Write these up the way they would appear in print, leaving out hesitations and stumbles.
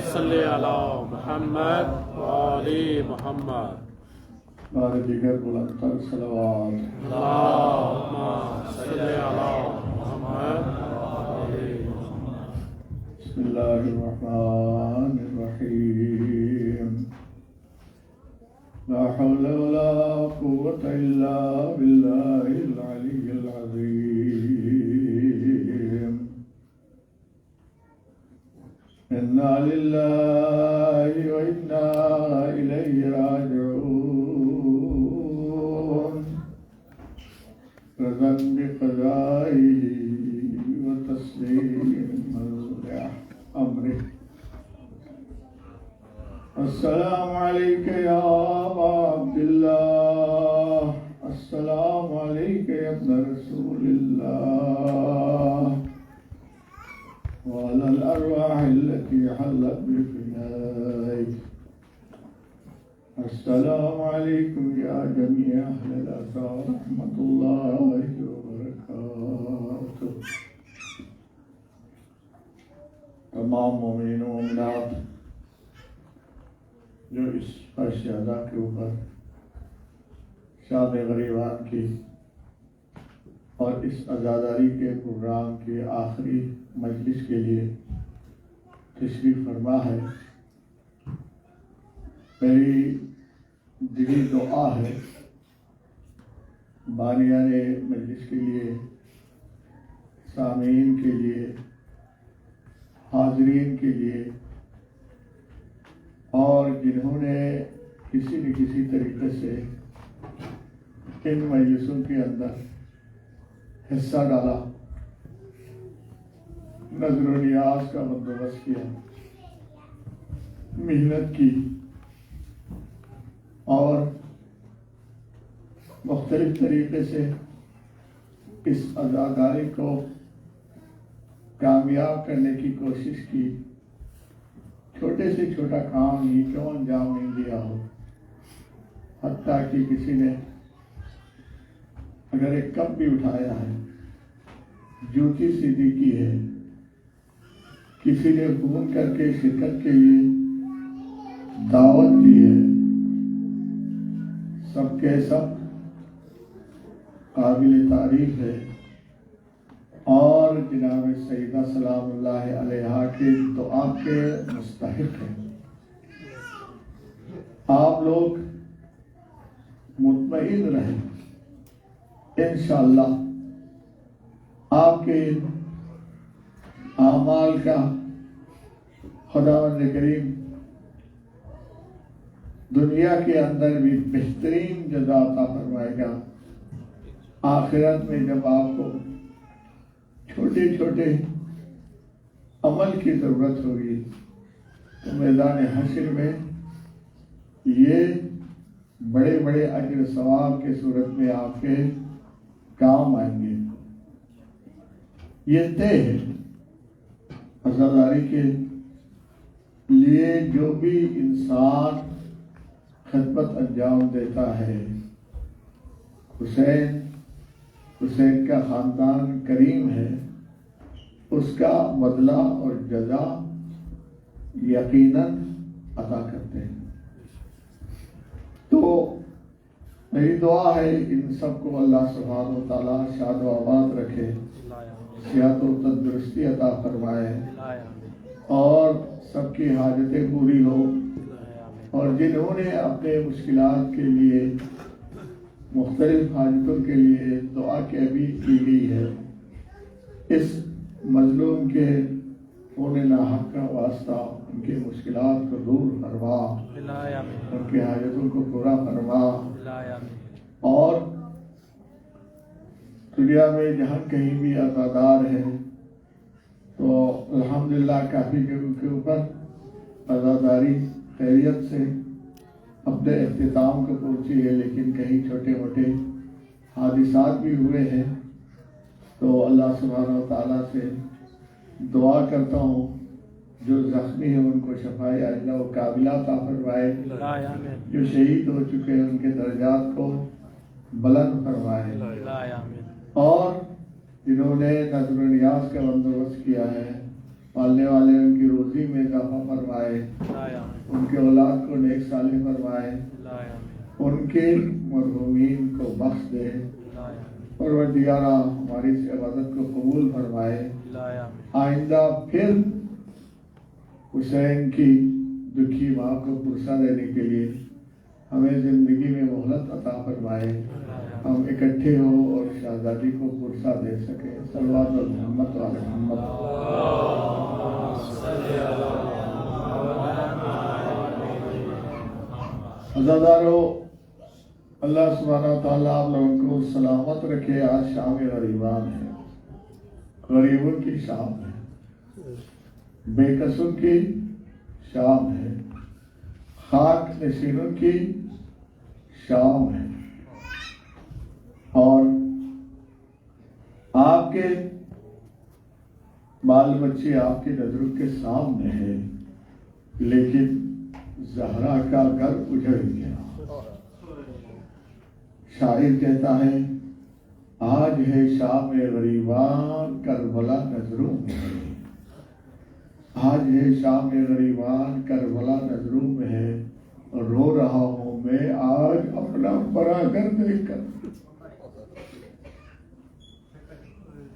صلی علی محمد و آل محمد بارے دیگر بلندتر صلوات اللہم صلی علی محمد و آل محمد بسم اللہ الرحمن الرحیم لا حول ولا قوة الا باللہ العلی العظیم انا للہ و انا الیہ راجعون رضا بقضائه وتسليما لأمره السلام عليك يا أبا عبد الله السلام عليك يا ابن رسول الله وعلى الأرواح التي حلت بفنائك السلام عليكم يا جميع أهل الأثار رحمة الله وبركاته تمام مومنین و مومنات جو اس فرش ادا کے اوپر شاد غریبان کی اور اس عزاداری کے پروگرام کے آخری مجلس کے لیے تشریف فرما ہے، میری دلی دعا ہے بانیان مجلس کے لیے، سامعین کے لیے، حاضرین کے لیے، اور جنہوں نے کسی نہ کسی طریقے سے ان مجلسوں کے اندر حصہ ڈالا، نظر و نیاز کا بندوبست کیا، محنت کی اور مختلف طریقے سے اس عزاداری کو کامیاب کرنے کی کوشش کی، چھوٹے سے چھوٹا کام ہی کیوں انجام نہیں دیا ہو، حتیٰ کہ کسی نے اگر ایک کپ بھی اٹھایا ہے، جوتی سیدھی کی ہے، کسی نے فون کر کے شرکت کے لیے دعوت دی ہے، سب کے سب قابل تعریف ہے اور جناب سیدہ سلام اللہ علیہا کے دعا کے مستحق ہیں۔ آپ لوگ مطمئن رہیں، انشاءاللہ آپ کے اعمال کا خداوند کریم دنیا کے اندر بھی بہترین جزا عطا فرمائے گا، آخرت میں جب آپ کو چھوٹے چھوٹے عمل کی ضرورت ہوگی تو میدان حشر میں یہ بڑے بڑے اجر ثواب کے صورت میں آپ کے کام آئیں گے۔ یہ طے ہے عزاداری کے لیے جو بھی انسان خدمت انجام دیتا ہے، حسین کا خاندان کریم ہے، اس کا بدلہ اور جزا یقیناً عطا کرتے ہیں۔ تو میری دعا ہے ان سب کو اللہ سبحانہ و تعالیٰ شاد و آباد رکھے، صحت و تندرستی عطا فرمائے اور سب کی حاجتیں پوری ہو، اور جنہوں نے اپنے مشکلات کے لیے، مختلف حاجتوں کے لیے دعا کی بھی کی گئی ہے، اس مظلوم کے ہونے ناحق کا واسطہ ان کے مشکلات کو دور فرما، ان کی حاجتوں کو پورا فرما، اور دنیا میں جہاں کہیں بھی عزادار ہیں تو الحمدللہ کافی جگہوں کے اوپر عزاداری خیریت سے اپنے اختتام کو پہنچی ہے، لیکن کہیں چھوٹے موٹے حادثات بھی ہوئے ہیں۔ تو اللہ سبحانہ و تعالیٰ سے دعا کرتا ہوں جو زخمی ہیں ان کو شفائے عاجلہ و کاملہ عطا فرمائے، جو شہید ہو چکے ہیں ان کے درجات کو بلند فرمائے، اور جنہوں نے نظر و نیاز کا بندوبست کیا ہے، پالنے والے ان کی روزی میں اضافہ فرمائے، کے اولاد کو نیک صالح فرمائے، ان کے مرحومین کو بخش دے، پروردگارہ ہماری اس عبادت کو قبول فرمائے۔ آئندہ پھر حسین کی دکھی ماں کو پرسہ دینے کے لیے ہمیں زندگی میں مہلت عطا فرمائے، ہم اکٹھے ہو اور شہزادی کو پرسہ دے سکے۔ صلوات محمد علی محمد۔ عزادارو، اللہ سبحانہ وتعالیٰ آپ لوگوں کو سلامت رکھے۔ آج شام غریبان ہے، غریبوں کی شام ہے، بے کسوں کی شام ہے، خاک نشینوں کی شام ہے، اور آپ کے بال بچے آپ کی نظروں کے سامنے ہیں، لیکن زہرا کا گھر اجڑ گیا۔ شاعر کہتا ہے آج ہے شام غریبان کربلا نظروں میں ہے، آج ہے شام غریبان کربلا نظروں میں ہے، رو رہا ہوں میں آج اپنا بڑا گھر دیکھ کر۔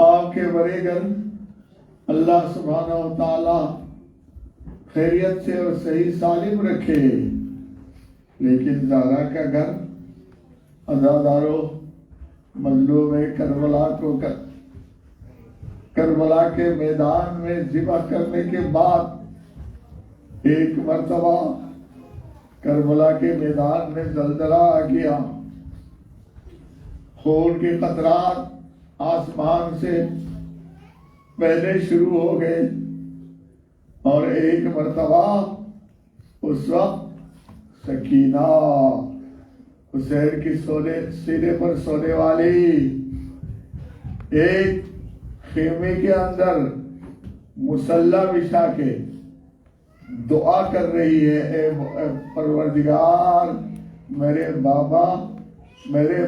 آپ کے بڑے گھر اللہ سبحانہ و تعالی خیریت سے اور صحیح سالم رکھے، لیکن زہرا کا گھر عزادارو مظلوم کربلا کو کربلا کے میدان میں ذبح کرنے کے بعد ایک مرتبہ کربلا کے میدان میں زلزلہ آ گیا، خون کے قطرات آسمان سے پہلے شروع ہو گئے، اور ایک مرتبہ اس وقت سکینہ حسین کی سینے پر سونے والی ایک خیمے کے اندر مصلی بچھا کے دعا کر رہی ہے، اے پروردگار میرے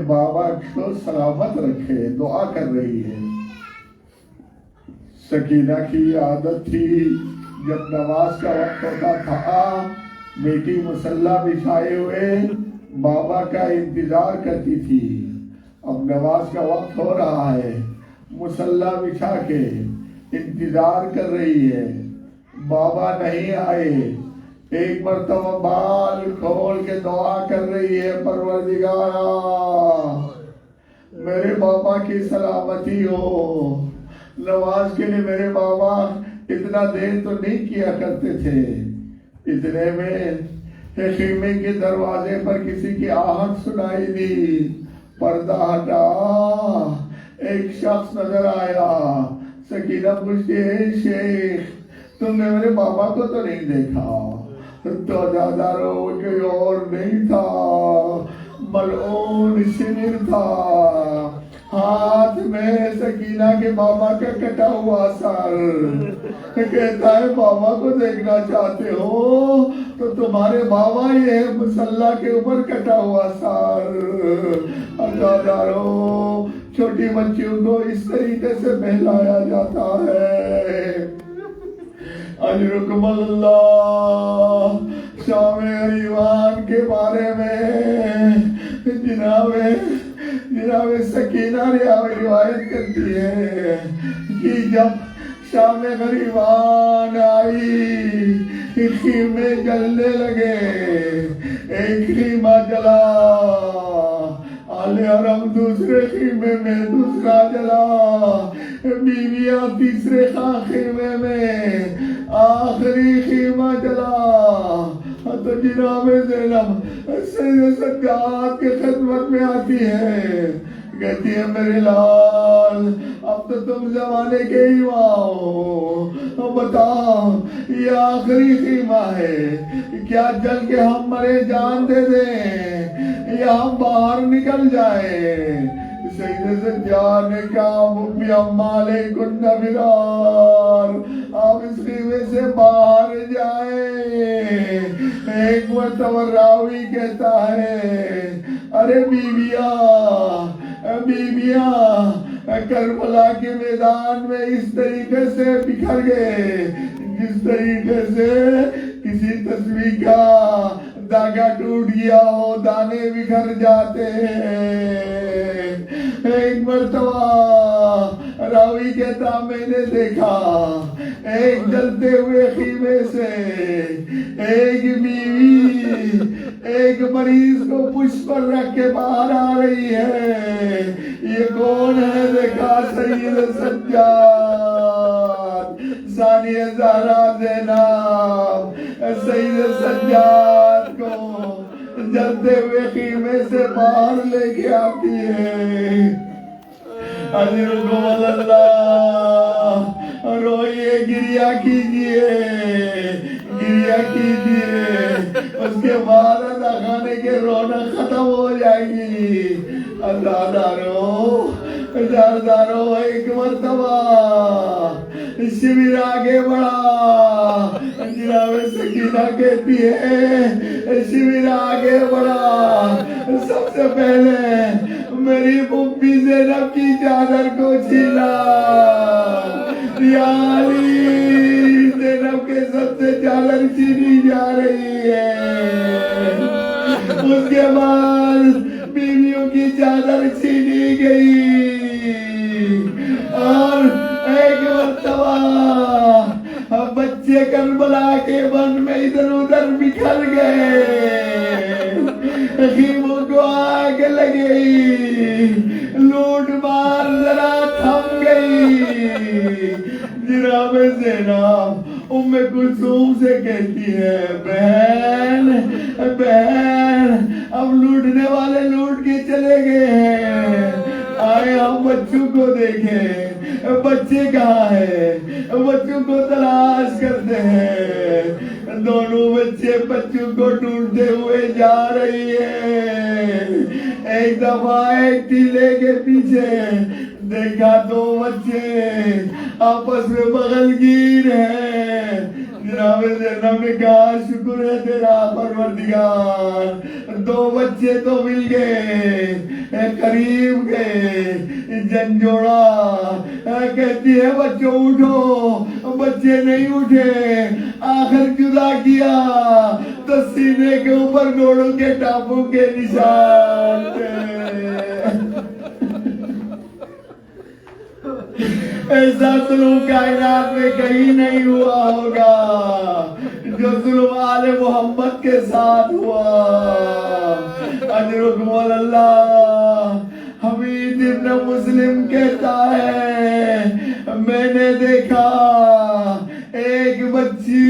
بابا کو سلامت رکھے، دعا کر رہی ہے۔ سکینہ کی عادت تھی جب نماز کا وقت ہوتا تھا بیٹی مصلی بچھائے ہوئے بابا کا انتظار کرتی تھی۔ اب نماز کا وقت ہو رہا ہے، مصلی بچھا کے انتظار کر رہی ہے، بابا نہیں آئے، ایک مرتبہ بال کھول کے دعا کر رہی ہے، پروردگارا میرے بابا کی سلامتی ہو۔ نماز کے لیے میرے بابا اتنا دیر تو نہیں کیا کرتے تھے، اتنے میں خیمے کے دروازے پر کسی کی آہٹ سنائی دی، پردہ ہٹا، ایک شخص نظر آیا، سکینہ پوچھتی ہے شیخ تم نے میرے بابا کو تو نہیں دیکھا؟ تو عزادارو کوئی اور نہیں تھا، ملعون شمر تھا، ہاتھ میں سکینہ کے بابا کا کٹا ہوا سر، کہتا ہے بابا کو دیکھنا چاہتے ہو تو تمہارے بابا یہ ہے مصلی کے اوپر کٹا ہوا سر۔ عزادارو چھوٹی بچیوں کو اس طریقے سے بہلایا جاتا ہے۔ اجرکم اللہ۔ شام غریبان کے بارے میں جناب سکینہ روایت کرتی ہے کہ جب شام غریبان آئی خیمے جلنے لگے، ایک خیمہ جلا، آل حرم دوسرے خیمے میں دوسرا جلا، بیویاں تیسرے خیمے میں، آخری خیمہ جلا تو جناب زینب سید سجاد کے خدمت میں آتی ہے، کہتی ہے میرے لال اب تو تم زمانے کے ہی ہو، بتاؤ یہ آخری خیمہ ہے، کیا جل کے ہم مرے جان دے دیں یا ہم باہر نکل جائیں؟ سید سجاد نے کہا مبی امالے کن برار، آپ اس خیمے سے باہر جائیں۔ ایک مرتبہ راوی کہتا ہے ارے بیویاں کربلا کے میدان میں اس طریقے سے بکھر گئے جس طریقے سے کسی تسبیح کا داغا ٹوٹ گیا ہو، دانے بکھر جاتے ہیں۔ ایک مرتبہ راوی کہتا میں نے دیکھا ایک جلتے ہوئے خیمے سے ایک بیوی ایک مریض کو پشت پر رکھ کے باہر آ رہی ہے۔ یہ کون ہے؟ دیکھا سید سجاد ثانیہ زہرا زینب سید سجاد کو جلتے ہوئے خیمے سے باہر لے کے آتی ہے۔ اجرکم اللہ، روئیے، گریہ کیجئے، گریہ کیجئے، اس کے بعد اللہ خانے کے رونق ختم ہو جائے گی۔ اللہ دارو جاردارو، ایک مرتبہ شبیر آگے بڑھا، جناب سکینہ کہتی ہے شبیر آگے بڑھا، سب سے پہلے میری مبی زینب کی چادر کو چھینا، یا علی زینب کے سب سے چادر چھینی جا رہی ہے۔ اس کے بعد بیویوں کی چادر چھینی گئی، اور ایک مرتبہ بچے کربلا کے بن میں ادھر ادھر بکھر گئے، خیموں کو آگ لگئی، لوٹ مار ذرا تھم گئی۔ جناب زینب ام کلثوم سے کہتی ہے بہن بہن، اب لوٹنے والے لوٹ کے چلے گئے ہیں، آئے ہم بچوں کو دیکھیں، بچے کہاں ہیں؟ بچوں کو تلاش کرتے ہیں۔ دونوں بچوں کو ڈھونڈتے ہوئے جا رہی ہے۔ ایک دفعہ ایک ٹیلے کے پیچھے دیکھا دو بچے آپس میں بغل گیر ہیں۔ جناب زینب نے کہا شکر ہے تیرا پروردگار، دو بچے تو مل گئے، قریب گئے، جھنجھوڑا۔ کہتی ہے بچوں اٹھو، بچے نہیں اٹھے، آخر جدا کیا تو سینے کے اوپر گھوڑوں کے ٹاپوں کے نشان تھے۔ ایسا ظلم کائنات میں کہیں نہیں ہوا ہوگا جو ظلم آل محمد کے ساتھ ہوا۔ اجرکم اللہ۔ حمید ابن مسلم کہتا ہے میں نے دیکھا ایک بچی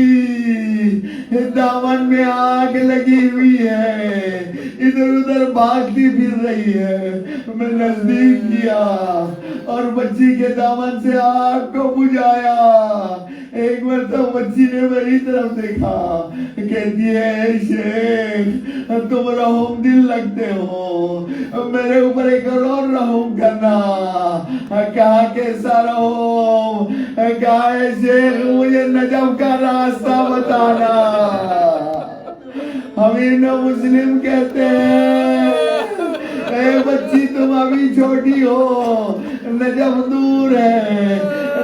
دامن میں آگ لگی ہوئی ہے، ادھر ادھر بھاگتی پھر رہی ہے۔ میں نزدیک کیا اور بچی کے دامن سے آگ کو بجھایا۔ ایک مرتبہ بچی نے میری طرف دیکھا، کہتی ہے شیخ تم رحم دل لگتے ہو، میرے اوپر ایک اور رحم کرنا۔ کہا کیسا رحم؟ کہا ہے شیخ مجھے نجف کا راستہ بتانا۔ حمید مسلم کہتے ہیں اے بچی تم ابھی چھوٹی ہو، نجف دور ہے،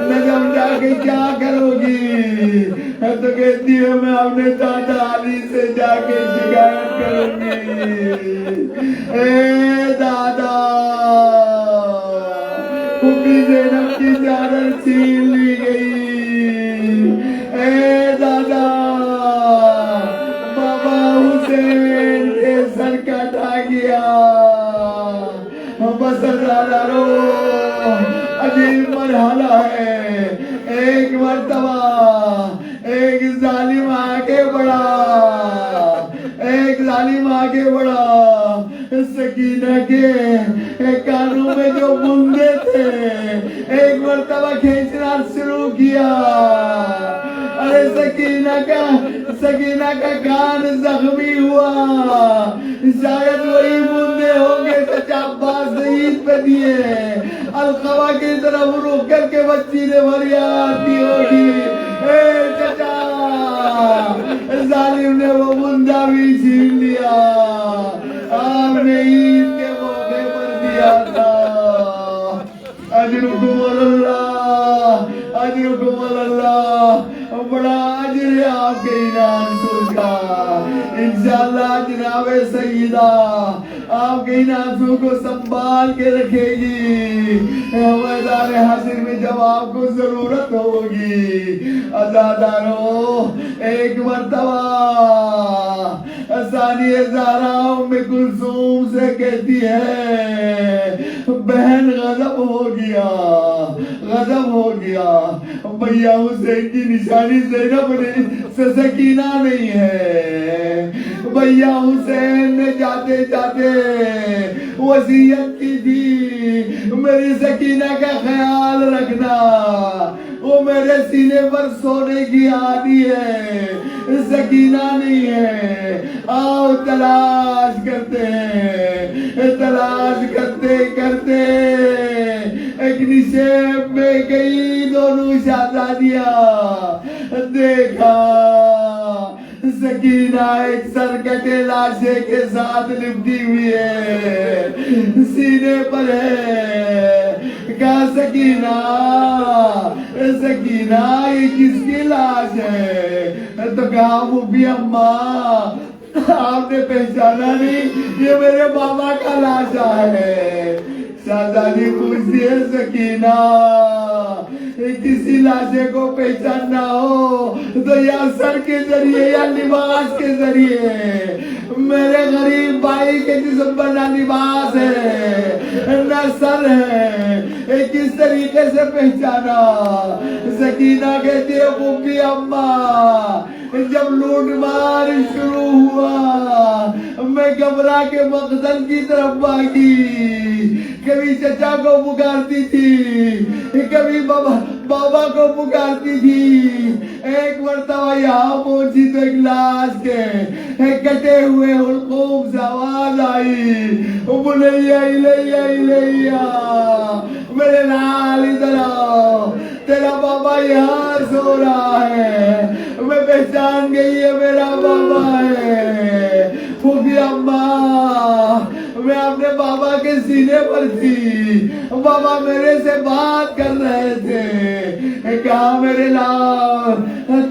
نجف جا کے کیا کرو گی؟ تو کہتی ہے میں اپنے دادا علی سے جا کے شکایت کروں گی۔ اے دادا، ابی زینب کی چادر چھین لی گئی۔ اے دادا، بابا حسین کے سر کاٹا گیا۔ بس دادا رو، عجیب مرحلہ ہے۔ ایک مرتبہ ایک ظالم آگے بڑھا، ایک ظالم آگے بڑھا، سکینہ کے کانوں میں جو بندے تھے ایک مرتبہ کھینچنا شروع کیا۔ ارے سکینہ کا کان زخمی ہوا، شاید وہی بندے ہوں گے چچا عباس نے عید پہ دیے۔ القبہ کی طرف رک کر کے بچی نے فریاد دی ہوگی اے چچا، ظالم نے وہ بندہ بھی چھین لیا، آپ نے عید کے موقع پر دیا تھا۔ اجرکم اللہ، اجرکم اللہ۔ بڑا انشاءاللہ جناب سیدہ آپ کے ان آنسوں کو سنبھال کے رکھے گی میدان حشر میں جب آپ کو ضرورت ہوگی. عزادارو ایک مرتبہ ثانیہ زہرا ام کلثوم سے کہتی ہے بہن غضب ہو گیا بھیا حسین کی نشانی زینب سے سکینہ نہیں ہے. بھیا حسین نے جاتے جاتے وصیت کی تھی میری سکینہ کا خیال رکھنا وہ میرے سینے پر سونے کی عادی ہے سکینہ نہیں ہے. آؤ تلاش کرتے ہیں تلاش کرتے کرتے ایک نشیب میں گئی دونوں شہزادیاں دیکھا سکینہ ایک سرکٹے لاشے کے ساتھ لپٹی ہوئی ہے سینے پر ہے. کہا سکینہ یہ کس کی لاش ہے؟ تو کہا مبی اماں آپ نے پہچانا نہیں یہ میرے بابا کا لاشا ہے. شہزادی پوچھتی ہے سکینہ کسی لاشے کو پہچاننا ہو تو یا سر کے ذریعے یا لباس کے ذریعے. میرے غریب بھائی کے جسم پر نہ لباس ہے نہ سر ہے کس طریقے سے پہچانا؟ سکینہ کہتی ہے مبی اماں جب لوٹ مار شروع ہوا میں گھبرا کے مقتل کی طرف بھاگی. کبھی چچا کو پکارتی تھی کبھی بابا کو پکارتی تھی. ایک مرتبہ یہاں پہنچی تو ایک لاش کے کٹے ہوئے حلقوم سے آواز آئی بلیہ الیہ الیہ میرے لال ادھر آؤ تیرا بابا یہاں سو رہا ہے. میں پہچان گئی ہے میرا بابا ہے. پھوپھی اماں میں اپنے بابا کے سینے پر تھی بابا میرے سے بات کر رہے تھے. کہا میرے لال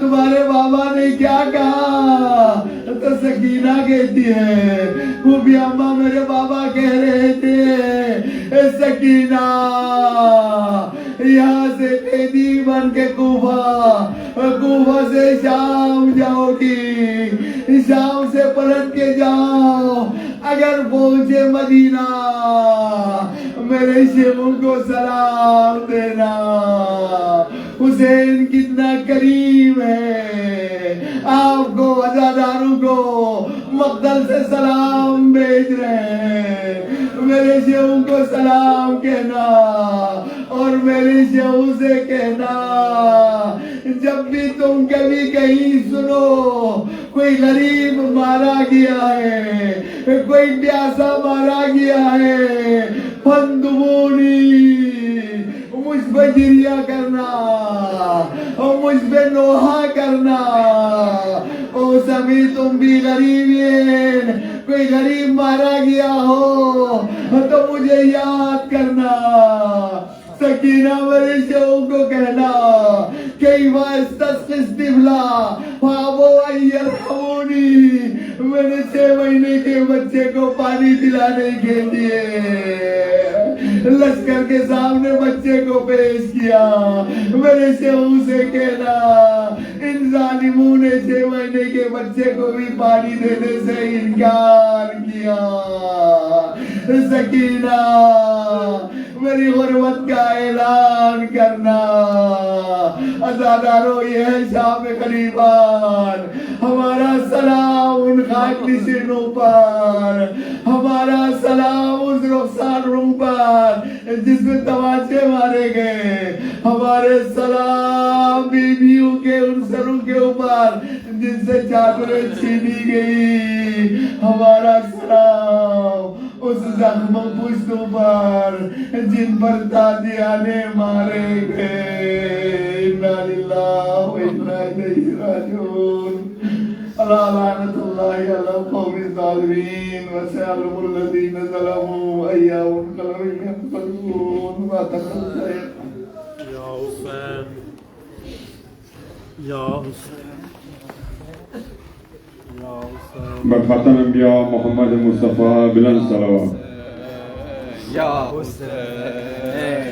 تمہارے بابا نے کیا کہا؟ تو سکینہ کہتی ہے پھوپھی اماں میرے بابا کہہ رہے تھے سکینہ یہاں سے قیدی بن کے کوفہ سے شام جاؤ گی شام سے پلٹ کے جاؤ. اگر پہنچے مدینہ میرے شیخوں کو سلام دینا حسین کتنا کریم ہے آپ کو عزاداروں کو مقتل سے سلام بھیج رہے ہیں. میرے شیخوں کو سلام کہنا اور میرے شیخوں سے کہنا جب بھی تم کبھی کہیں سنو کوئی غریب مارا گیا ہے کوئی پیاسا مارا گیا ہے فندمونی مجھ پہ جریہ کرنا اور مجھ پہ نوحہ کرنا. او سبھی تم بھی غریبین کوئی غریب مارا گیا ہو تو مجھے یاد کرنا. سکینہ میرے شوق کو کہنا کئی واستسقس طفلا فابو ایرحمونی میں نے 6 مہینے کے بچے کو پانی پلانے کے لیے لشکر کے سامنے بچے کو پیش کیا. میرے شوق سے کہنا ان ظالموں نے 6 مہینے کے بچے کو بھی پانی دینے سے انکار کیا. سکینہ میری غربت کا اعلان کرنا. عزادارو یہ ہے شام قریبان ہمارا سلام ان خاک نشینوں پر ہمارا سلام اس رخسار روم پر جس میں تماچے مارے گئے. ہمارے سلام بیویوں کے ان سروں کے اوپر جن سے چادریں چھینی گئی. ہمارا سلام اس زخم پشتوں پر جن پر دادیانے مارے گئے. انا للہ و انا الیہ راجعون. لعنت اللہ علی القوم الظالمین وسيعلم الذين ظلموا أي منقلب ينقلبون. ما تقبل یا حسین یا حسین یا حسین. بخاتم انبیاء محمد مصطفیٰ بلند صلوات. یا حسین